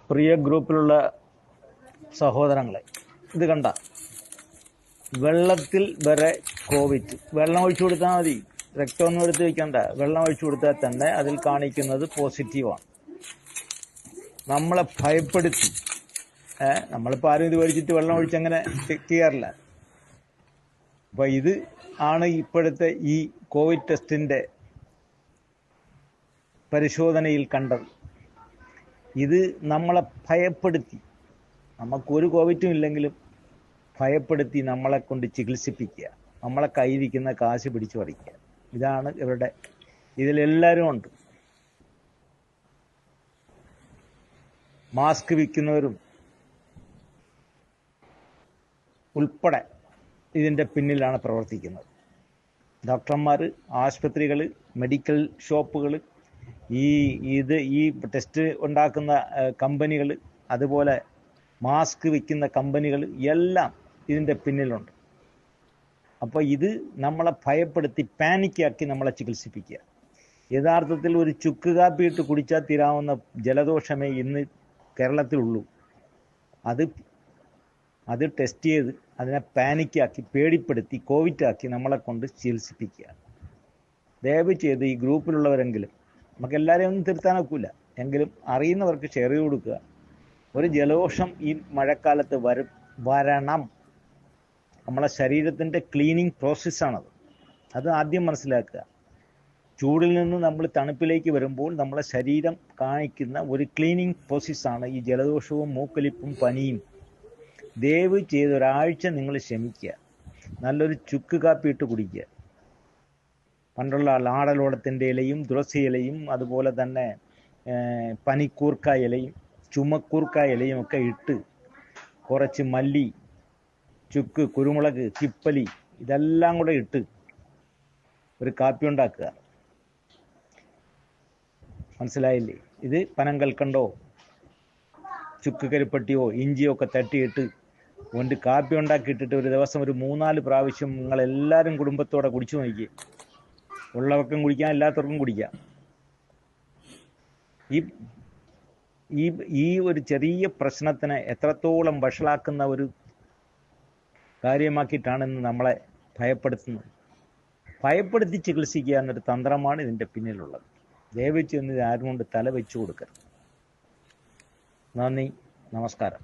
പ്രിയ ഗ്രൂപ്പിലുള്ള സഹോദരങ്ങളെ, ഇത് കണ്ട വെള്ളത്തിൽ വരെ കോവിറ്റ്. വെള്ളം ഒഴിച്ചു കൊടുത്താൽ മതി, രക്തമൊന്നും എടുത്ത് വയ്ക്കണ്ട. വെള്ളം ഒഴിച്ചു കൊടുത്താൽ തന്നെ അതിൽ കാണിക്കുന്നത് പോസിറ്റീവാണ്. നമ്മളെ ഭയപ്പെടുത്തി. നമ്മളിപ്പോൾ ആരും ഇത് മേടിച്ചിട്ട് വെള്ളം ഒഴിച്ചങ്ങനെ ചെക്ക് ചെയ്യാറില്ല. അപ്പോൾ ഇത് ആണ് ഇപ്പോഴത്തെ ഈ കോവിഡ് ടെസ്റ്റിന്റെ പരിശോധനയിൽ കണ്ടത്. ഇത് നമ്മളെ ഭയപ്പെടുത്തി, നമുക്കൊരു കോവിറ്റും ഇല്ലെങ്കിലും ഭയപ്പെടുത്തി നമ്മളെ കൊണ്ട് ചികിത്സിപ്പിക്കുക, നമ്മളെ കയ്യിരിക്കുന്ന കാശ് പിടിച്ചു പറിക്കുക. ഇതാണ് ഇവരുടെ. ഇതിലെല്ലാവരും ഉണ്ട്. മാസ്ക് വിൽക്കുന്നവരും ഉൾപ്പെടെ ഇതിൻ്റെ പിന്നിലാണ് പ്രവർത്തിക്കുന്നത്. ഡോക്ടർമാർ, ആശുപത്രികൾ, മെഡിക്കൽ ഷോപ്പുകൾ, ഈ ടെസ്റ്റ് ഉണ്ടാക്കുന്ന കമ്പനികൾ, അതുപോലെ മാസ്ക് വിൽക്കുന്ന കമ്പനികൾ എല്ലാം ഇതിൻ്റെ പിന്നിലുണ്ട്. അപ്പോൾ ഇത് നമ്മളെ ഭയപ്പെടുത്തി പാനിക്കാക്കി നമ്മളെ ചികിത്സിപ്പിക്കുക. യഥാർത്ഥത്തിൽ ഒരു ചുക്ക് കാപ്പി ഇട്ട് കുടിച്ചാൽ തീരാവുന്ന ജലദോഷമേ ഇന്ന് കേരളത്തിലുള്ളൂ. അത് ടെസ്റ്റ് ചെയ്ത് അതിനെ പാനിക്കാക്കി, പേടിപ്പെടുത്തി, കോവിറ്റാക്കി നമ്മളെ കൊണ്ട് ചികിത്സിപ്പിക്കുക. ദയവ് ചെയ്ത് ഈ ഗ്രൂപ്പിലുള്ളവരെങ്കിലും, നമുക്കെല്ലാവരെയും ഒന്നും തിരുത്താനൊക്കില്ല, എങ്കിലും അറിയുന്നവർക്ക് ഷെയർ ചെയ്ത് കൊടുക്കുക. ഒരു ജലദോഷം ഈ മഴക്കാലത്ത് വരണം. നമ്മളെ ശരീരത്തിൻ്റെ ക്ലീനിങ് പ്രോസസ്സാണത്. അത് ആദ്യം മനസ്സിലാക്കുക. ചൂടിൽ നിന്ന് നമ്മൾ തണുപ്പിലേക്ക് വരുമ്പോൾ നമ്മളെ ശരീരം കാണിക്കുന്ന ഒരു ക്ലീനിങ് പ്രോസസ്സാണ് ഈ ജലദോഷവും മൂക്കൊലിപ്പും പനിയും. ദയവ് ചെയ്ത് ഒരാഴ്ച നിങ്ങൾ ക്ഷമിക്കുക. നല്ലൊരു ചുക്ക് കാപ്പി ഇട്ട് കുടിക്കുക. പണ്ടുള്ള ആടലോടത്തിൻ്റെ ഇലയും തുളസി ഇലയും അതുപോലെ തന്നെ പനിക്കൂർക്ക ഇലയും ചുമക്കൂർക്ക ഇലയും ഒക്കെ ഇട്ട് കുറച്ച് മല്ലി, ചുക്ക്, കുരുമുളക്, തിപ്പലി ഇതെല്ലാം കൂടെ ഇട്ട് ഒരു കാപ്പി ഉണ്ടാക്കുക. മനസ്സിലായില്ലേ? ഇത് പനങ്കൽക്കണ്ടോ ചുക്ക് കരിപ്പട്ടിയോ ഇഞ്ചിയോ ഒക്കെ തട്ടിയിട്ട് കൊണ്ട് കാപ്പി ഉണ്ടാക്കിയിട്ടിട്ട് ഒരു ദിവസം ഒരു 3-4 പ്രാവശ്യം നിങ്ങളെല്ലാവരും കുടുംബത്തോടെ കുടിച്ചു നോക്കി. ഉള്ളവർക്കും കുടിക്കാം, ഇല്ലാത്തവർക്കും കുടിക്കാം. ഈ ഒരു ചെറിയ പ്രശ്നത്തിനെ എത്രത്തോളം വഷളാക്കുന്ന ഒരു കാര്യമാക്കിയിട്ടാണ് ഇന്ന് നമ്മളെ ഭയപ്പെടുത്തുന്നത്. ഭയപ്പെടുത്തി ചികിത്സിക്കുക എന്നൊരു തന്ത്രമാണ് ഇതിൻ്റെ പിന്നിലുള്ളത്. ദയവച്ച് ഇന്ന് ആരും കൊണ്ട് തല വെച്ചു കൊടുക്കരുത്. നന്ദി, നമസ്കാരം.